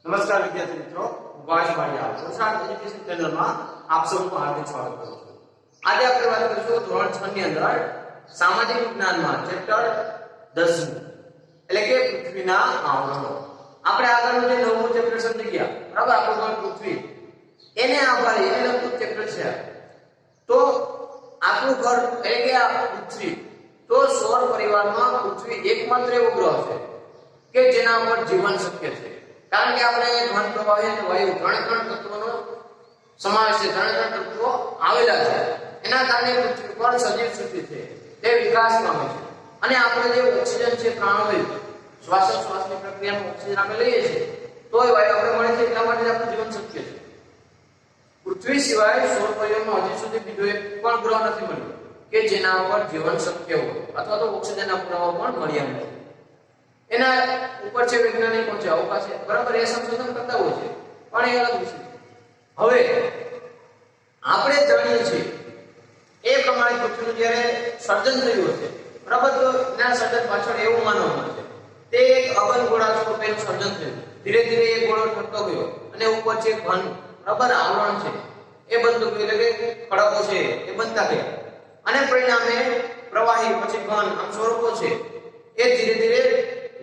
नमस्कार विद्यार्थी मित्रों, vice Maria Gujarat education channel में आप सबको हार्दिक स्वागत करूं છું। આજે આપણે વાત કરીશું ધોરણ 6 ની અંદર સામાજિક વિજ્ઞાનમાં ચેપ્ટર 10 એટલે કે પૃથ્વીના આવરણો। આપણે આગળનું જે નવમું ચેપ્ટર સમજી ગયા, બરાબર? આપણું પૃથ્વી એને આભારી એને લગતું ચેપ્ટર છે। તો આપણું ઘર એટલે કે આ પૃથ્વી, તો સૌર પરિવારમાં પૃથ્વી એકમાત્ર એવો ગ્રહ છે કે જેના પર જીવન શક્ય છે। કારણ કે આપણે ઘન, પ્રવાહી અને વાયુ ત્રણ તત્વોનો સમાવેશ છે, ત્રણ તત્વો આવેલા છે। એના કારણે પૃથ્વી પર સજીવ સૃષ્ટિ છે તે વિકાસ પામે છે। અને આપણે જે ઓક્સિજન છે, પ્રાણવાયુ, શ્વાસોચ્છ્વાસની પ્રક્રિયામાં ઓક્સિજન આપણે લઈએ છીએ, તો એ વાયુ આપણે મળે છે, એટલા માટે આપણું જીવન શક્ય છે। પૃથ્વી સિવાય સૌર પરિવારમાં હજી સુધી બીજો એક પણ ગ્રહ નથી મળ્યો કે જેના પર જીવન શક્ય હોય અથવા તો ઓક્સિજનના પુરાવા પણ મળ્યા નથી। એના ઉપર છે વૈજ્ઞાનિકો છે, અવકાશ છે, બરાબર? એ સંશોધન કરતા હોય છે, પણ એ અલગ વિષય છે। હવે આપણે જાણીએ છીએ એ પ્રમાણે પૃથ્વીનું જ્યારે સર્જન થયું હશે, બરાબર? તો એના સર્જન પાછળ એવું માનવામાં આવે છે તે એક અગન ગોળા સ્વરૂપેનું સર્જન થયું। ધીરે ધીરે એ ગોળો ઠરતો ગયો અને ઉપર છે ઘન, બરાબર, આવરણ છે એ બનતું ગયું, એટલે કે ખડકો છે એ બનતા ગયા અને પરિણામે પ્રવાહી, પછી ઘન, આમ સ્વરૂપો છે એ ધીરે ધીરે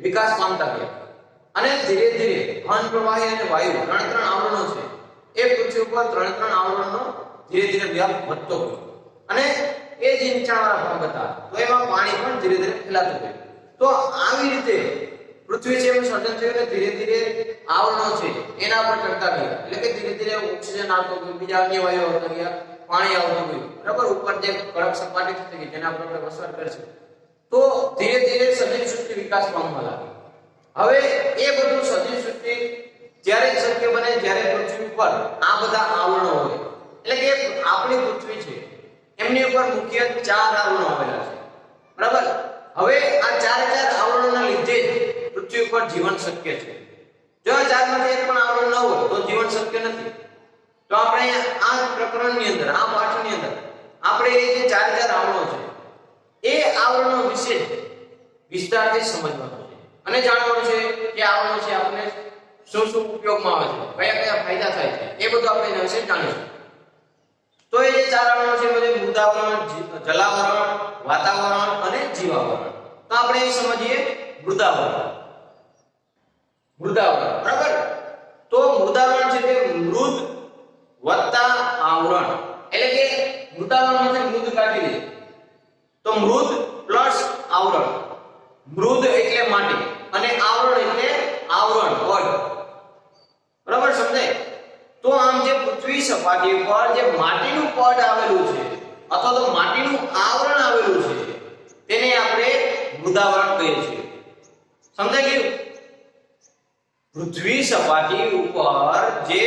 વિકાસ પામતા ગયા અને ધીરે ધીરે ઘન, પ્રવાહી અને વાયુ ત્રણ આવરણો છે એ પૃથ્વી ઉપર ત્રણ આવરણનો ધીરે ધીરે વ્યાપ વધતો ગયો અને એ જે નીચાણવાળા ભાગ હતા તો એમાં પાણી પણ ધીરે ધીરે ફેલાતું ગયું। તો આવી રીતે પૃથ્વી છે એનું સર્જન થયું અને ધીરે ધીરે આવરણો છે એના પર ચડતા ગયા, એટલે કે ધીરે ધીરે ઓક્સિજન આવતો ગયો, બીજા અન્ય વાયુ આવતા ગયા, પાણી આવતું ગયું, બરાબર? ઉપર જે કડક સપાટી થઈ ગઈ જેના પર આપણે વસવાટ કરીશું, તો ધીરે ધીરે સજીવ સૃષ્ટિ વિકાસ પામવા લાગી। હવે એ બધું સજીવ સૃષ્ટિ જ્યારે શક્ય બને જ્યારે પૃથ્વી પર આ બધા આવરણો હોય, એટલે કે આપણી પૃથ્વી છે એમની ઉપર મુખ્ય 4 આવરણો આવેલા છે, બરાબર? હવે આ 4 આવરણોના લીધે જ પૃથ્વી ઉપર જીવન શક્ય છે। જો આ 4 માંથી એક પણ આવરણ ન હોય તો જીવન શક્ય નથી। તો આપણે આ પ્રકરણની અંદર, આ પાઠની અંદર આપણે એ જે 4 આવરણો છે એ આવરણો વિશે વિસ્તારથી સમજવાનું છે અને જાણવાનું છે કે આવરણો છે આપણને શું શું ઉપયોગમાં આવે છે, કયા કયા ફાયદા થાય છે, એ બધું આપણે એના વિશે જાણીશું। તો એ 4 આવરણો છે એટલે મૃદાવરણ, જલાવરણ, વાતાવરણ અને જીવાવરણ। તો આપણે એ સમજીએ મૃદાવરણ, બરાબર? તો મૃદાવરણ છે તે મૃદ વત્તા આવરણ, એટલે કે મૃદાવરણમાંથી મૃદ કાઢી દે તો મૃદ પ્લસ આવરણ। મૃદ એટલે માટી અને આવરણ એટલે આવરણ, પડ, બરાબર? સમજાય? તો આમ જે પૃથ્વી સપાટી પર જે માટીનું પડ આવેલું છે અથવા તો માટીનું આવરણ આવેલું છે તેને આપણે મૃદાવરણ કહીએ છીએ। સમજાય ગયું? પૃથ્વી સપાટી ઉપર જે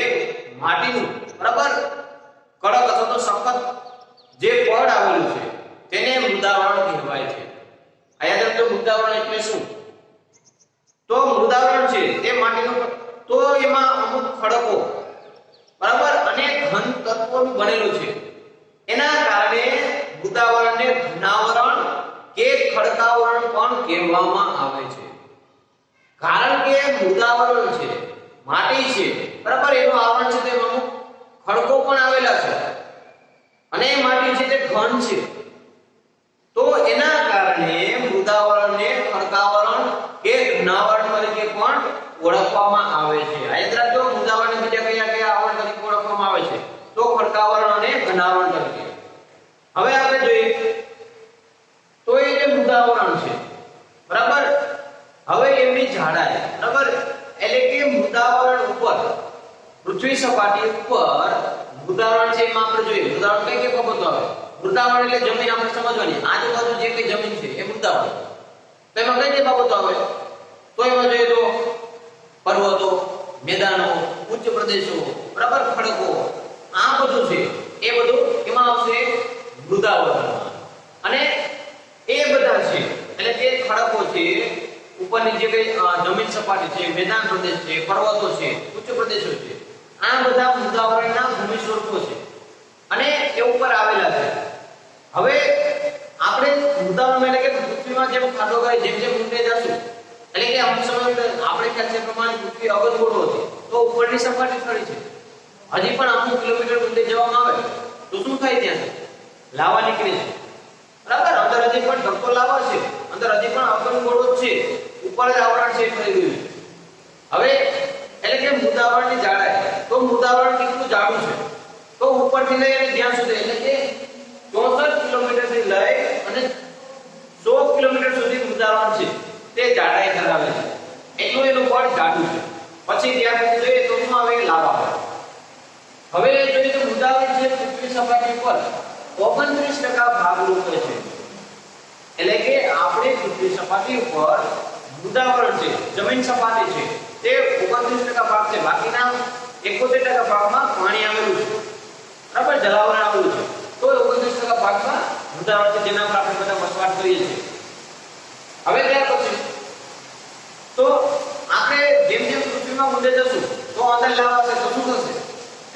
માટીનું, બરાબર, કડક અથવા તો સખત જે પડ આવેલું છે તેને મૃદાવરણ કહેવાય છે। આ યાદ રાખજો, મૃદાવરણ એટલે શું? તો મૃદાવરણ છે તે માટીનું, તો એમાં અમુક ખડકો, બરાબર, અને ઘન તત્વોનું બનેલું છે, એના કારણે મૃદાવરણને ઘનાવરણ કે ખડકાવરણ પણ કહેવામાં આવે છે। કારણ કે મૃદાવરણ છે માટી છે, બરાબર, એનું આવરણ છે તેમાં અમુક ખડકો પણ આવેલા છે અને એ માટી છે તે ઘન છે, તો એના કારણે મૃદાવરણને ખડકાવરણ કે ઘનાવરણ તરીકે પણ ઓળખવામાં આવે છે। આ યાદ રાખજો, મૃદાવરણને બીજા કયા આવરણ તરીકે ઓળખવામાં આવે છે? તો ખડકાવરણ અને ઘનાવરણ તરીકે। હવે આપણે જોઈએ તો એ જે મૃદાવરણ છે, બરાબર, હવે એમની જાડાઈ, બરાબર, એટલે કે મૃદાવરણ ઉપર, પૃથ્વી સપાટી ઉપર મૃદાવરણ છે એમાં આપણે જોઈએ મૃદાવરણ કઈ કઈ બાબતો આવે? મૃદાવરણ એટલે જમીન આપણે સમજવાની, આજુબાજુ જે કઈ જમીન છે એ મૃદાવરણ। તો એમાં કઈ કઈ બાબતો આવે? તો એમાં જોઈએ તો પર્વતો, મેદાનો, ઉચ્ચ પ્રદેશો, બરાબર, ખડકો, આ બધું છે એ બધું એમાં આવશે મૃદાવરણમાં। અને એ બધા છે એટલે કે ખડકો છે, ઉપરની જે કઈ જમીન સપાટી છે, મેદાન પ્રદેશ છે, પર્વતો છે, ઉચ્ચ પ્રદેશો છે, આ બધા મૃદાવરણના ભૂમિ સ્વરૂપો છે અને એ ઉપર આવેલા છે। હવે આપણે મૃદાવરણ એટલે કે પૃથ્વીમાં જેમ ખાડો કરે, જેમ જેમ ઊંડે જશું એટલે કે અમુક સમય આપણે ખ્યાલ છે પ્રમાણે પૃથ્વી અગનગોળો હતી તો ઉપરની સપાટી ઠરી છે, હજી પણ અમુક કિલોમીટર ઊંડે જવામાં આવે તો શું થાય, ત્યાં લાવા નીકળે છે, બરાબર. અંદર હજી પણ ધક્કો લાવા છે, અંદર હજી પણ અગનગોળો છે, ઉપર જ આવરણ છે થઈ ગયું છે. હવે એટલે કે મૃદાવરણની જાડાઈ, તો મૃદાવરણ કેટલું જાડું છે, તો ઉપરથી લઈ અને જ્યાં સુધી એટલે કે 64 કિલોમીટર થી લઈ અને 100 કિલોમીટર સુધી મૃદાવરણ છે તે જાડાઈ ધરાવે છે, એટલું એનું પડ જાડું છે. પછી ત્યાર પછી જોઈએ તો શું આવે, લાવા આવે. હવે જોઈએ તો મૃદાવરણ છે પૃથ્વી સપાટી પર 29% ભાગ રૂપે છે, એટલે કે આપણે પૃથ્વી સપાટી ઉપર મૃદાવરણ છે, જમીન સપાટી છે તે 29% ભાગ છે, બાકીના 71% ભાગમાં પાણી આવેલું છે, બરાબર, જલાવરણ આવેલું છે. તો 29% ભાગમાં મૃદાવરણ છે જેના પર આપણે બધા વસવાટ કરીએ છીએ. હવે ત્યાર પછી તો આપણે જેમ જેમ પૃથ્વીમાં ઊંડે જશું તો અંદર લાવા છે તો શું થશે,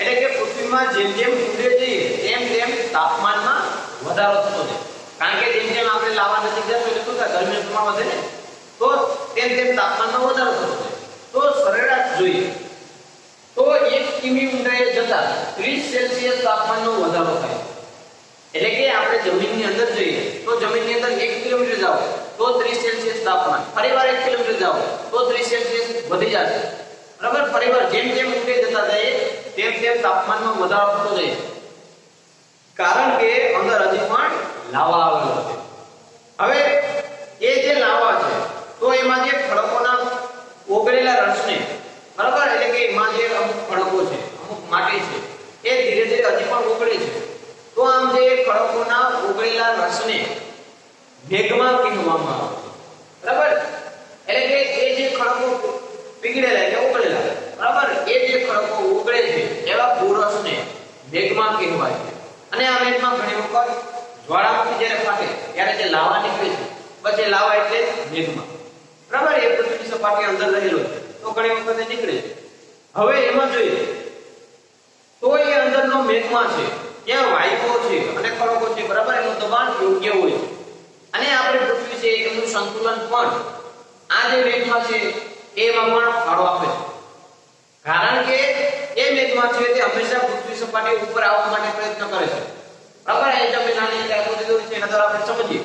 એટલે કે પૃથ્વીમાં જેમ જેમ ઊંડે જઈએ તેમ તેમ તાપમાનમાં વધારો થતો જાય, કારણ કે જેમ જેમ આપણે લાવા નજીક જશું એટલે શું થાય, ગરમીનું પ્રમાણ વધે ને, તો તેમ તેમ તાપમાનમાં વધારો થતો જાય. તો સરેરાશ જોઈએ તો 1 કિમી ઊંડાઈએ જતા 30 સેલ્સિયસ તાપમાનનો વધારો થાય. એટલે કે આપણે જમીનની અંદર જઈએ તો જમીનની અંદર 1 કિલોમીટર જાઓ તો 30 સેલ્સિયસ તાપમાન, ફરીવાર 1 કિલોમીટર જાઓ તો 30 સેલ્સિયસ વધી જશે, બરાબર. ફરીવાર જેમ જેમ ઊંડે જતા જઈએ તેમ તેમ તાપમાનમાં વધારો થતો જાય, કારણ કે અંદર હજી પણ લાવા આવેલો છે. હવે એ જે લાવા છે તો એમાં જે ખડકોના ઓગળેલા રસને, બરાબર, એટલે કે એમાં જે અમુક ખડકો છે, અમુક માટી છે એ ધીરે ધીરે હજી પણ ઓગળે છે. તો આમ જે ખડકોના ઓગળેલા રસને મેગ્મા કહેવામાં આવે છે, બરાબર. એટલે કે એ જે ખડકો પીગળેલા એટલે ઓગળેલા, બરાબર, એ જે ખડકો ઓગળે છે એવા ભૂરસને મેગ્મા કહેવાય છે. અને આ મેગ્મા ઘણી વખત જ્વાળામુખી જ્યારે ફાટે ત્યારે જે લાવા નીકળે છે, પછી લાવા એટલે મેગ્મા, બરાબર, એ પૃથ્વી સપાટી અંદર રહેલો છે તો ઘણી વખત નીકળે છે. હવે એમાં જોઈએ તો એ અંદરનો મેગ્મા છે ત્યાં વાયુઓ છે અને ખડકો છે, બરાબર, એનું દબાણ યોગ્ય હોય છે. અને આપણે પૃથ્વી છે એનું સંતુલન પણ આ જે મેગ્મા છે એમાં પણ ફાળો આપે છે, કારણ કે એ મેગ્મા છે તે હંમેશા પૃથ્વી સપાટી ઉપર આવવા માટે પ્રયત્ન કરે છે, બરાબર. એ જે નાની આકૃતિ દોરી છે એના દ્વારા આપણે સમજીએ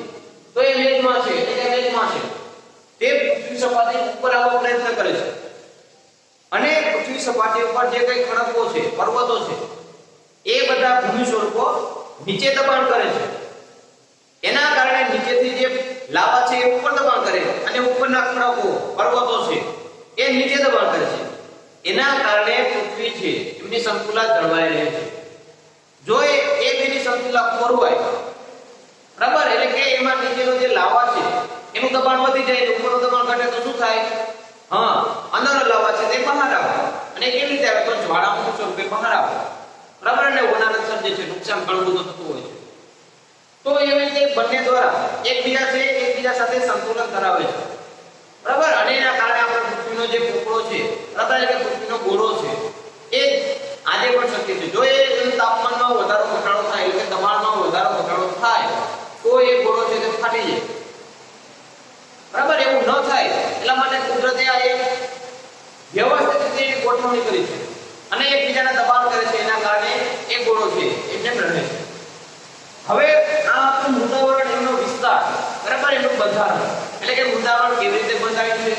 તો એ મેગ્મા છે એટલે કે મેગ્મા છે તે પૃથ્વી સપાટી ઉપર આવવા પ્રયત્ન કરે છે, અને પૃથ્વી સપાટી ઉપર જે કઈ ખડકો છે, પર્વતો છે, એ બધા ભૂમિ સ્વરૂપો નીચે દબાણ કરે છે. એના કારણે નીચેથી જે લાવા છે એ ઉપર દબાણ કરે અને ઉપરના ખડકો, પર્વતો છે એ નીચે દબાણ કરે છે. એના કારણે પૃથ્વી છે એમની સંતુલન જળવાઈ રહે છે. જો એ બેની સંતુલન ખોરવાય, બરાબર, એટલે કે એમાં નીચેનો જે લાવા છે એનું દબાણ વધી જાય, ઉપરનું દબાણ ઘટે તો શું થાય, હા, અંદરનો લાવા છે તે બહાર આવે. અને કેવી રીતે આવે, તો જ્વાળામુખી સ્વરૂપે બહાર આવે, બરાબર, અને હોનારત સર્જે છે, નુકસાન ઘણું બધું થતું હોય છે. તો એવી રીતે બંને દ્વારા એકબીજા સાથે સંતુલન ધરાવે છે, બરાબર. અને એના કારણે આપણા પૃથ્વીનો જે પોપડો છે, બરાબર, એટલે કે પૃથ્વીનો ગોળો છે એ આજે પણ શક્ય છે. જો એ તાપમાનમાં વધારો ઘટાડો થાય, એટલે કે દબાણમાં વધારો ઘટાડો થાય તો એ ગોળો છે તે ફાટી જાય, બરાબર. એવું ન થાય એટલા માટે કુદરતે આ એક વ્યવસ્થિત રીતે ગોઠવણી કરી છે અને એકબીજાને દબાણ કરે છે, એના કારણે એ ગોળો છે એમને રહે છે. હવે આ આપણું મૃદાવરણ એનો વિસ્તાર, બરાબર, એનું બંધારણ, એટલે કે મૃદાવરણ કેવી રીતે બંધાય છે,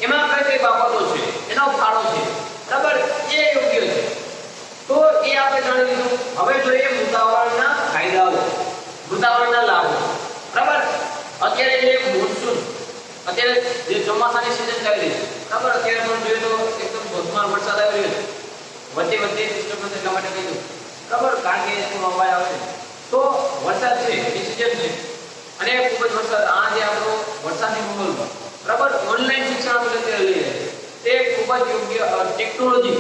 એમાં કઈ કઈ બાબતો છે, એનો ફાળો છે, બરાબર, એ યોગ્ય છે. તો એ આપણે જાણી લીધું. હવે જોઈએ મૃદાવરણના ફાયદાઓ, મૃદાવરણના લાભો, બરાબર. અત્યારે જે મોન્સૂન, અત્યારે જે ચોમાસાની સિઝન ચાલી રહી છે, બરાબર, અત્યારે પણ જોઈએ તો એકદમ ધોધમાર વરસાદ આવી રહ્યો છે. વચ્ચે ડિસ્ટર્બન્સ એટલા માટે કીધું, બરાબર, કારણ કે એનો અવાજ આવે છે. તો વરસાદ છે એ સિઝન છે અને ખૂબ જ વરસાદ, આ જે આપણો વરસાદની માહોલમાં, બરાબર, ઓનલાઈન શિક્ષણ આપણે અત્યારે લઈ રહ્યા છીએ તે ખૂબ જ યોગ્ય ટેકનોલોજી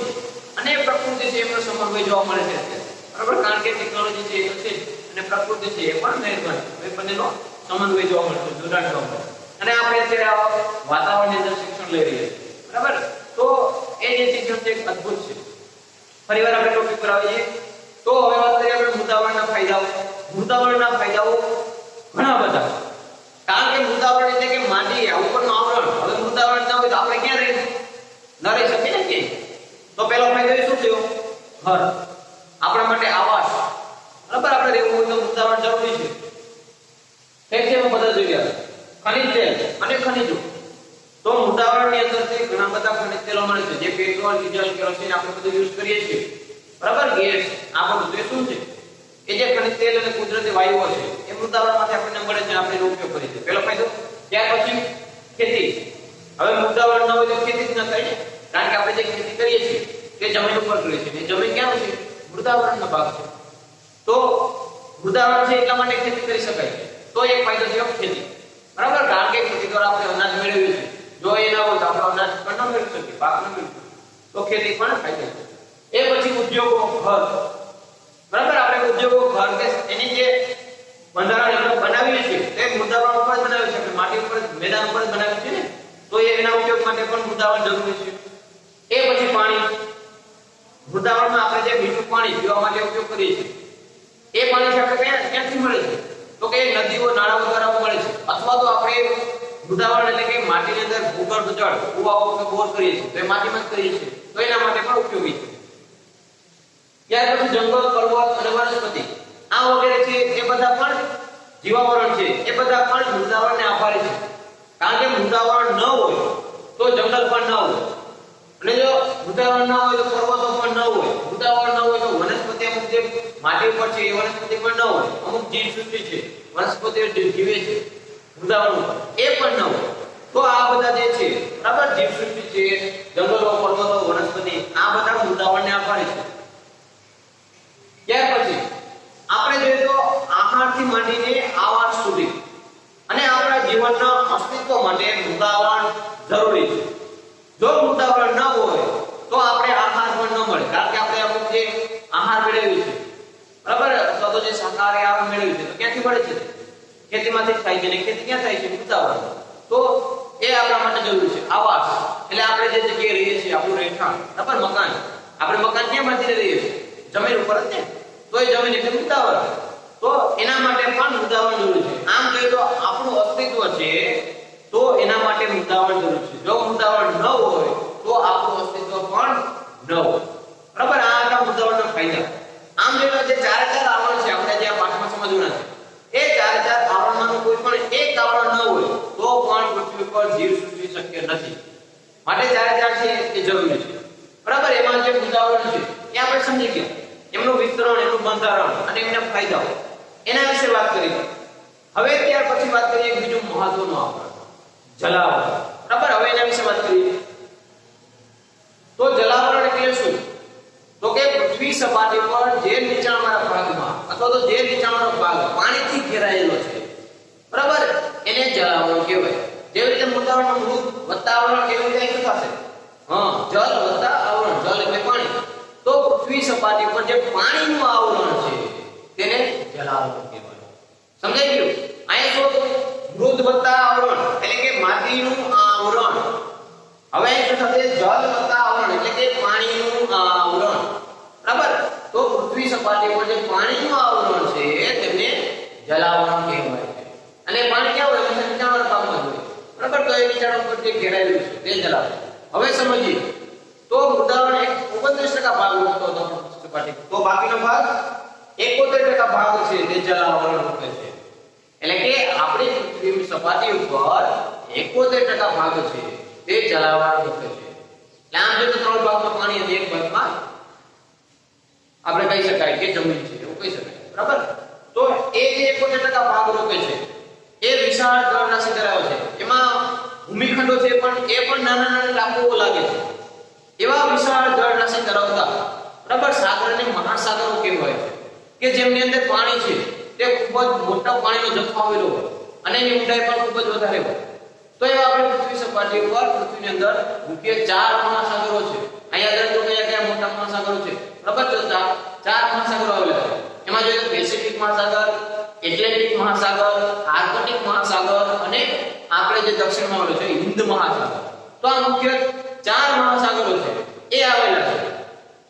અને પ્રકૃતિ છે એમનો સમન્વય જોવા મળે છે, બરાબર, કારણ કે ટેકનોલોજી છે એ છે અને પ્રકૃતિ છે એ પણ નિર્ભર, એ બંનેનો સમન્વય જોવા મળે છે, જોડાણ જોવા મળે. અને આપણે અત્યારે વાતાવરણની અંદર શિક્ષણ લઈ રહ્યા છીએ, બરાબર. તો એ જે શિક્ષણ છે એક અદ્ભુત છે. ફરીવાર આપણે ટોપિક પર આવીએ તો હવે વાત કરીએ આપણે મૃદાવરણના ફાયદાઓ. મૃદાવરણના ફાયદાઓ ઘણા બધા, કારણ કે મૃદાવરણ એટલે કે માટી ઉપરનું આવરણ. હવે મૃદાવરણ ન રહી શકે ને કે તો પેલો ફાયદો એ શું થયો ઘર આપણા માટે આવાસ બરાબર આપણે રહેવું હોય તો વૃંદાવન જરૂરી છે ઠીક છે અમે બધા જોઈ ગયા ખનિજ તેલ અને ખનિજો તો વૃંદાવનની અંદરથી ઘણા બધા ખનિજ તેલો મળે છે જે પેટ્રોલ ડીઝલ કેરોસીન આપણે બધું યુઝ કરીએ છીએ બરાબર ગેસ આ બધું તે શું છે એ જે ખનિજ તેલ અને કુદરતી વાયુઓ છે એ વૃંદાવનમાંથી આપણને મળે છે આપણે એનો ઉપયોગ કરીએ છીએ પહેલો ફાયદો ત્યાર પછી ખેતી હવે વૃંદાવન ન હોય તો ખેતી જ ન થાય ને કારણ કે આપણે જે ખેતી કરીએ છીએ તે જમીન ઉપર કરીએ છીએ એ જમીન ક્યાં છે વૃંદાવનનો ભાગ છે તો વૃંદાવન છે એટલા માટે ખેતી કરી શકાય તો એક ફાયદો થયો ખેતી બરાબર કારણ કે ખેતી દ્વારા આપણે અનાજ મેળવીએ છીએ જો એ ના હોય તો આપણે અનાજ પણ ન મેળવી શકીએ પાક ન મેળવી શકીએ તો ખેતી પણ ફાયદો છે એ પછી ઉદ્યોગો ઘર બરાબર આપણે ઉદ્યોગો ઘર કે એની જે બંધારણ આપણે બનાવીએ છીએ તે વૃંદાવન ઉપર જ બનાવીએ છીએ માટી ઉપર મેદાન ઉપર જ બનાવીએ છીએ ને તો એના ઉપયોગ માટે પણ વૃંદાવન જરૂરી છે એ પછી પાણી વૃંદાવનમાં આપણે જે મીઠું પાણી પીવા માટે ઉપયોગ કરીએ છીએ એ પાણી છે આપણે ક્યાંથી મળે છે તો કે નદીઓ નાળાઓ દ્વારા મળે છે અથવા તો આપણે વૃંદાવન એટલે કે માટીની અંદર ભૂગર્ભ જળ કુવાઓ કે બોર કરીએ છીએ તો એ માટીમાં જ કરીએ છીએ તો એના માટે પણ ઉપયોગી છે ત્યાર પછી જંગલ પર્વત અને વનસ્પતિ આ વગેરે છે એ બધા પણ જીવાવરણ છે એ બધા પણ વૃંદાવનને આભારી છે કારણ કે વૃંદાવન ન હોય તો જંગલ પણ ન હોય અને જો વૃંદાવન ન હોય તો પર્વતો પણ ન હોય વૃંદાવન ન હોય તો વનસ્પતિ અમુક જે માટી પર છે એ વનસ્પતિ પણ ન હોય અમુક જીવ સૃષ્ટિ છે વનસ્પતિઓ જીવે છે વૃંદાવન ઉપર એ પણ ન હોય તો આ બધા જે છે બરાબર જીવ સૃષ્ટિ છે જંગલો પર્વતો વનસ્પતિ આ બધા વૃંદાવનને આભારી છે ત્યાર પછી આપણે જોઈએ તો આહારથી માંડીને આવાસ સુધી અને આપણા જીવનના અસ્તિત્વ માટે વૃંદાવન જરૂરી છે જો વૃંદાવન ન હોય તો આપણે આહાર પણ ન મળે કારણ કે આપણે અમુક જે આહાર મેળવીએ છીએ બરાબર અથવા તો જે શાકાહારી આહાર મેળવીએ છીએ તો ક્યાંથી મળે છે ખેતીમાંથી થાય છે ને ખેતી ક્યાં થાય છે વૃંદાવન તો એ આપણા માટે જરૂરી છે આવાસ એટલે આપણે જે જગ્યાએ રહીએ છીએ આપણું રહેઠાણ બરાબર મકાન આપણે મકાન ક્યાં બાંધીને રહીએ છીએ જમીન ઉપર જ ને તો એ જમીન એટલે વૃંદાવન તો એના માટે પણ વૃંદાવન જરૂરી છે આમ કહીએ તો આપણું અસ્તિત્વ છે તો એના માટે વૃંદાવન જરૂરી છે જો વૃંદાવન ન હોય તો આપણું અસ્તિત્વ પણ ન હોય બરાબર આ હતા વૃંદાવનના ફાયદા આમ જોઈએ જે ચાર આવરણ છે આપણે જે આ પાઠમાં સમજવાના છે એ ચાર આવરણમાંનું કોઈ પણ એક આવરણ ન હોય તો પણ પૃથ્વી પર જીવ સૃષ્ટિ શક્ય નથી માટે ચાર છે એ જરૂરી છે બરાબર એમાં જે વૃંદાવન છે એ આપણે સમજી ગયા એમનું વિસ્તરણ એનું બંધારણ અને એમના ફાયદાઓ એના વિશે વાત કરી હવે ત્યાર પછી વાત કરીએ એક બીજું મહત્વનું આવરણ જલાવરણ બરાબર હવે એના વિશે વાત કરીએ તો જલાવરણ એટલે શું તો કે પૃથ્વી સપાટી પર જે નીચાણવાળા ભાગમાં અથવા તો જે નીચાણવાળો ભાગ પાણીથી ઘેરાયેલો છે બરાબર એને જલાવરણ કહેવાય જેવી રીતે વૃંદાવનનું મૃત વત્તા આવરણ કેવી રીતે થશે જલ વત્તા આવરણ જલ એટલે પાણી તો પૃથ્વી સપાટી પર જે પાણીનું આવરણ છે તેને જલાવરણ કહેવાય સમજાઈ ગયું અહીંયા તો મૃદ વત્તા આવરણ એટલે કે માટીનું આવરણ હવે અહીં થશે જલ વત્તા આવરણ એટલે કે પાણીનું આવરણ બરાબર તો પૃથ્વી સપાટી પર જે પાણીનું આવરણ છે તેને જલાવરણ કહેવાય છે અને પાણી ક્યાં હોય છે નીચાણવાળા ભાગમાં હોય બરાબર તો એ નીચાણ ઉપર જે ઘેરાયેલું છે તે જલાવરણ હવે સમજીએ તો વૃંદાવન એક 29% ભાગ હોતો હતો સપાટી તો બાકીનો ભાગ 71% ભાગ છે તે જલાવરણ રૂપે છે એટલે કે આપણી પૃથ્વીની સપાટી ઉપર 71% ભાગ છે તે જલાવરણ રૂપે છે એટલે આમ જો ત્રણ ભાગમાં પાણી અને એક ભાગમાં આપણે કહી શકાય કે જમીન છે એવું કહી શકાય બરાબર તો એ જે 71% ભાગ રૂપે છે એ વિશાળ જળરાશિ ધરાવે છે એમાં ભૂમિખંડો છે પણ એ પણ નાના નાના ટાપુઓ લાગે છે એવા વિશાળ જળરાશિ ધરાવતા બરાબર સાગરને મહાસાગરો કહેવાય છે કે જેમની અંદર પાણી છે તે ખૂબ જ મોટો પાણીનો જથ્થો આવેલો હોય અને એની ઊંડાઈ પણ ખૂબ જ વધારે હોય તો એવા આપણે પૃથ્વી સપાટી ઉપર પૃથ્વીની અંદર મુખ્ય 4 મહાસાગરો છે અહીંયા દર તો કયા મોટા મહાસાગરો છે બરાબર તો 4 મહાસાગરો આવેલા છે એમાં જોઈએ તો પેસિફિક મહાસાગર એટલાન્ટિક મહાસાગર આર્કટિક મહાસાગર અને આપણે જે દક્ષિણમાં આવેલો છે હિન્દ મહાસાગર તો આ મુખ્ય 4 મહાસાગરો છે એ આવેલા છે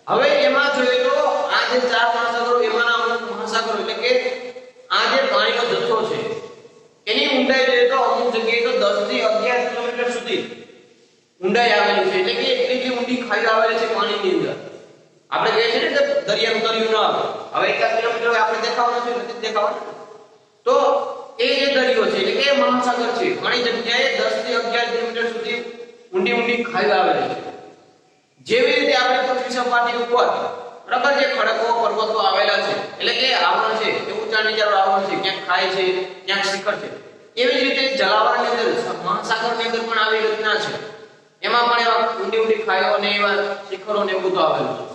હવે એમાં જોઈએ તો આ જે 4 મહાસાગરો એમાંના અમુક મહાસાગરો એટલે કે આ જે પાણીનો જથ્થો છે એની ઊંડાઈ જોઈએ તો અમુક જગ્યાએ તો 10 થી 11 કિલોમીટર સુધી ઊંડાઈ આવેલી છે એટલે કે એટલી ખાઈઓ આવેલી છે પાણીની અંદર. આપણે કહીએ છીએ ને કે દરિયાનું તળિયું ન આવે. હવે 1 કિલોમીટર આપણે દેખાવાનું છે નથી દેખાવાનું. તો એ જે દરિયો છે એટલે કે મહાસાગર છે. ઘણી જગ્યાએ 10 થી 11 કિલોમીટર સુધી ઊંડી ખાઈઓ આવેલી છે. જેવી રીતે આપણે પૃથ્વી સપાટી ઉપર બરાબર જે ખડકો પર્વતો આવેલા છે એટલે કે આવરણ છે એ ઊંચા નીચાનું આવરણ છે, ક્યાંક ખાઈ છે ક્યાંક શિખર છે. એવી જ રીતે જલાવરની અંદર મહાસાગરની અંદર પણ આવી રચના છે. એમાં પણ એવા ઊંડી ખાઈઓ અને એવા શિખરો ને બધું આવેલું છે.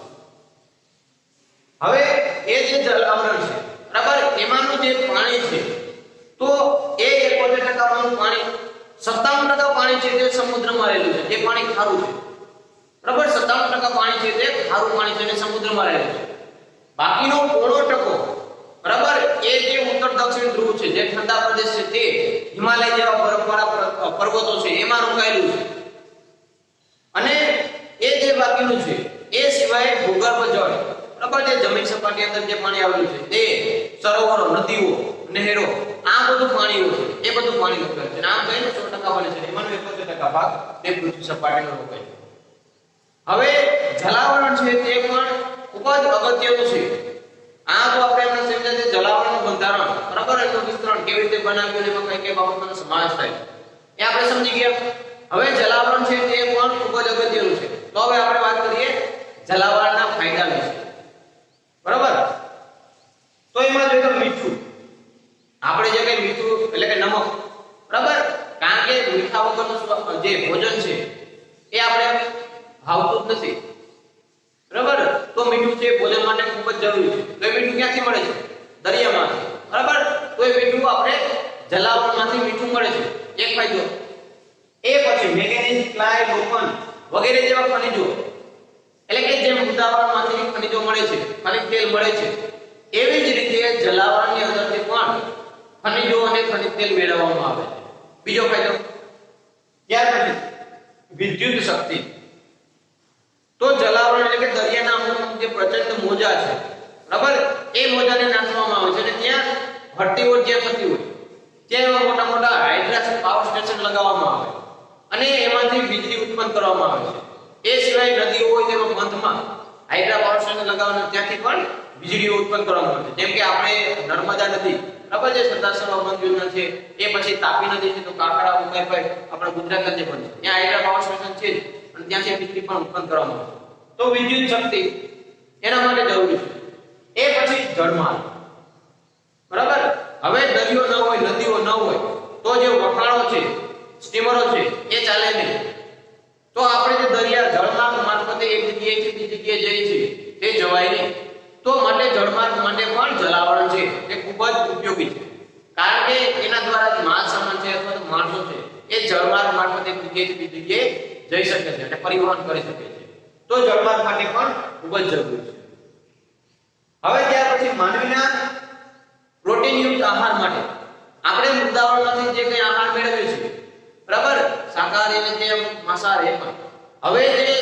હવે એ જે જલાવરણ છે બરાબર એમાંનું જે પાણી છે તો એ 71% પાણી 57% પાણી છે તે સમુદ્રમાં રહેલું છે. જે પાણી ખારું છે બરાબર 57% પાણી છે તે ખારું પાણી છે અને સમુદ્રમાં રહેલું છે. બાકીનો 0.5% બરાબર એ જે ઉત્તર દક્ષિણ ધ્રુવ છે જે ઠંડા પ્રદેશ છે તે હિમાલય જેવા બરફવાળા પર્વતો છે એમાં રોકાયેલું છે. અને એ જે બાકીનું છે એ સિવાય ભૂગર્ભ જળ બરાબર જે જમીન સપાટી અંદર જે પાણી આવેલું છે તે સરોવરો, નદીઓ, નહેરો આ બધું પાણીઓ છે એ બધું પાણી રોકાય છે. આમ કહીને 100% પાણી છે એમાંનો 71% ભાગ તે પૃથ્વી સપાટીનો રોકાય છે. હવે જલાવરણ છે તે પણ ખૂબ જ અગત્યનું છે. આ તો આપણે એમને સમજ્યા છે જલાવરણનું બંધારણ બરાબર એનું વિસ્તરણ કેવી રીતે બનાવ્યું એમાં કઈ કઈ બાબતોનો સમાવેશ થાય એ આપણે સમજી ગયા. હવે જલાવરણ છે તે પણ ખૂબ જ અગત્યનું છે. તો હવે આપણે વાત કરીએ જલાવરણના ફાયદા વિશે બરાબર. તો એમાં જોઈએ તો મીઠું આપણે જે કઈ મીઠું એટલે કે નમક બરાબર કારણ કે મીઠા વગરનું જે ભોજન છે એ આપણે ભાવતું જ નથી બરાબર. તો મીઠું છે ભોજન માટે ખૂબ જ જરૂરી છે. તો એ મીઠું ક્યાંથી મળે છે? દરિયામાંથી બરાબર. તો એ મીઠું આપણે જલાવરણમાંથી મીઠું મળે છે એક ફાયદો. એ પછી મેંગેનીઝ, ક્લાય, લોખંડ વગેરે જેવા ખનિજો એટલે કે જે મૃદાવરણમાંથી ખનિજો મળે છે, ખનિજ તેલ મળે છે એવી જ રીતે જલાવરણની અંદરથી પણ ખનિજો અને ખનિજ તેલ મેળવવામાં આવે છે. બીજો ફાયદો ત્યાર પછી વિદ્યુત શક્તિ. તો જલાવરણ એટલે કે દરિયાના અમુક જે પ્રચંડ મોજા છે બરાબર એ મોજાને નાખવામાં આવે છે અને ત્યાં ભરતીઓ જ્યાં થતી હોય ત્યાં મોટા મોટા હાઇડ્રા પાવર સ્ટેશન લગાવવામાં આવે અને એમાંથી વીજળી ઉત્પન્ન કરવામાં આવે છે. એ સિવાય નદીઓ હોય તેમાં બંધમાં હાઇડ્રા પાવર સ્ટેશન લગાવવાનું ત્યાંથી પણ વીજળીઓ ઉત્પન્ન કરવામાં આવે છે. જેમ કે આપણે નર્મદા નદી બરાબર જે સરદાર સરોવર બંધ યોજના છે એ પછી તાપી નદી છે તો કાકડા ઉકાઈભાઈ આપણા ગુજરાતના જે બંધ ત્યાં હાઇડ્રા પાવર સ્ટેશન છે અને ત્યાંથી વીજળી પણ ઉત્પન્ન કરવામાં આવે છે. તો વિદ્યુત શક્તિ એના માટે જરૂરી છે. એ પછી જળમાર્ગ બરાબર. હવે દરિયો ન હોય, નદીઓ ન હોય તો જે વખાણો છે, સ્ટીમરો છે એ ચાલે નહીં. તો આપણે જે દરિયા જળમાર્ગ મારફતે એક જગ્યાએથી બીજી જગ્યાએ જઈએ છીએ તે જવાય નહીં. તો માટે જળમાર્ગ માટે પણ જલાવરણ છે એ ખૂબ જ ઉપયોગી છે. કારણ કે એના દ્વારા માલ સામાન છે અથવા તો માણસો છે એ જળમાર્ગ મારફતે એક જગ્યાએથી બીજી જગ્યાએ જઈ શકે છે એટલે પરિવહન કરી શકે છે. તો જળમાર્ગ માટે પણ ખૂબ જ જરૂરી છે. હવે ત્યાર પછી માનવીના પ્રોટીનયુક્ત આહાર માટે આપણે મૃદાવરણમાંથી જે કંઈ આહાર મેળવીએ છીએ બરાબર શાકાહારી અને જે માંસાહારી પણ હવે જે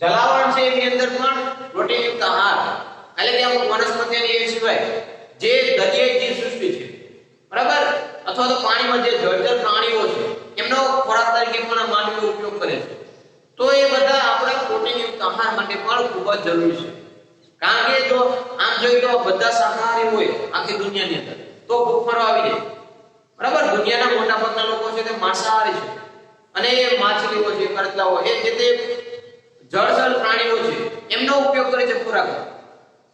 જલાવરણ છે એની અંદર પણ પ્રોટીનયુક્ત આહાર એટલે કે અમુક વનસ્પતિ અને એ સિવાય જે દરિયાઈ જીવસૃષ્ટિ છે બરાબર અથવા તો પાણીમાં જે જળચર પ્રાણીઓ છે એમનો ખોરાક તરીકે પણ માનવીઓ ઉપયોગ કરે છે. તો એ બધા આપણા પ્રોટીનયુક્ત આહાર માટે પણ ખૂબ જ જરૂરી છે. કારણ કે જો આમ જોઈએ તો બધા શાકાહારી હોય આખી દુનિયાની અંદર તો ભૂખમરો આવી જાય બરાબર. દુનિયાના મોટા ભાગના લોકો છે તે માંસાહારી છે અને એ માછલીઓ છે, કરચલાઓ એ જે તે જળચર પ્રાણીઓ છે એમનો ઉપયોગ કરે છે ખોરાક.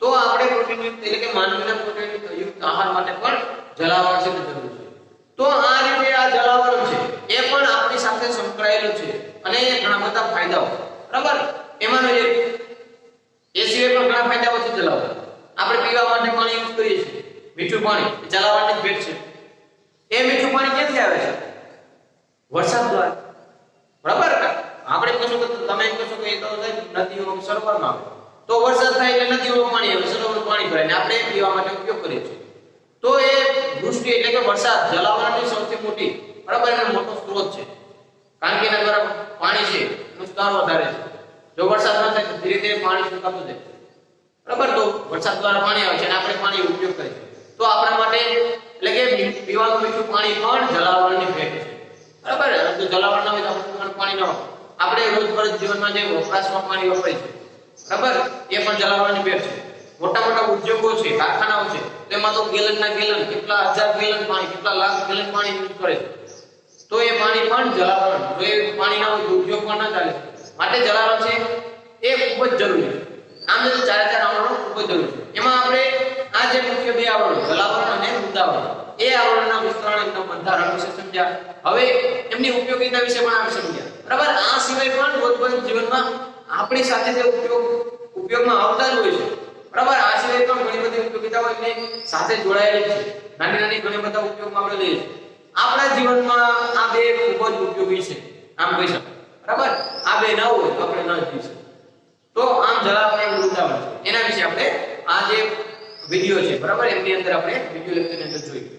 તો આપણે પ્રોટીનયુક્ત એટલે કે માનવીના પ્રોટીનયુક્ત આહાર માટે પણ જલાવરણ છે જરૂરી છે. તો આ રીતે આ જલાવરણ છે એ પણ આપણી સાથે સંકળાયેલું છે અને ઘણા બધા ફાયદાઓ બરાબર. એમાંનો એક એ સિવાય પણ ઘણા ફાયદાઓ છે જલાવરણ. આપણે પીવા માટે પાણી યુઝ કરીએ છીએ મીઠું પાણી જલાવરની જ ભેટ છે. એ મીઠું પાણી ક્યાંથી આવે છે? વરસાદ દ્વારા બરાબર. આપણે કહેશું કે તમે એમ કહેશો કે એ તો નદીઓ સરોવરમાં આવે તો વરસાદ થાય એટલે નદીઓમાં પાણી આવે, સરોવરમાં પાણી ભરાય ને આપણે પીવા માટે ઉપયોગ કરીએ છીએ. તો એ વૃષ્ટિ એટલે કે વરસાદ જલાવરણની સૌથી મોટી બરાબર એનો મોટો સ્ત્રોત છે. કારણ કે એના દ્વારા પાણી છે એનું સ્તર વધારે છે. જો વરસાદ ન થાય તો ધીરે ધીરે પાણી સુકાતું જાય બરાબર. તો વરસાદ દ્વારા પાણી આવે છે અને આપણે પાણી ઉપયોગ કરીએ છીએ. તો આપણા માટે એટલે કે પીવાનું મીઠું પાણી પણ જલાવરણની ભેટ છે બરાબર. તો જલાવરણ ન હોય તો આપણે પાણી ન આપણે રોજબરોજ જીવનમાં જે વપરાશમાં પાણી વપરાય છે બરાબર એ પણ જલાવરની ભેટ છે. મોટા મોટા ઉદ્યોગો છે, કારખાનાઓ છે, તેમાં તો ગેલનના ગેલન, કેટલા હજાર ગેલન પાણી, કેટલા લાખ ગેલન પાણી યુઝ કરે છે. તો એ પાણી પણ જલાવરણ, જો એ પાણી ના હોય તો ઉદ્યોગ પણ ના ચાલે. માટે જલાવરણ છે એ ખૂબ જ જરૂરી છે. આમ તો ચારે આવરણો ખૂબ જ જરૂરી છે. એમાં આપણે આ જે મુખ્ય બે આવરણો જલાવરણ અને મૃદાવરણ, એ આવરણના વિસ્તરણ એકદમ બંધારણ વિશે સમજ્યા. હવે એમની ઉપયોગિતા વિશે પણ આપણે સમજ્યા. બરાબર, આ સિવાય પણ રોજબરોજ જીવનમાં આપણી સાથે જે ઉપયોગમાં આવતા જ હોય છે. બરાબર, આ સિવાય પણ ઘણી બધી ઉપયોગિતાઓ એમની સાથે જોડાયેલી છે. નાની નાની ઘણી બધા ઉપયોગમાં આપણે લઈએ છીએ. આપણા જીવનમાં આ બે ખૂબ જ ઉપયોગી છે આમ કહી શકાય. બરાબર, આ બે ના હોય તો આપણે ન જીવી શકીએ. તો આમ જલાવરણ અને મૃદાવરણ એના વિશે આપણે આ જે વિડિયો છે બરાબર એમની અંદર આપણે વિડિયો લેક્ચરની અંદર જોઈશું.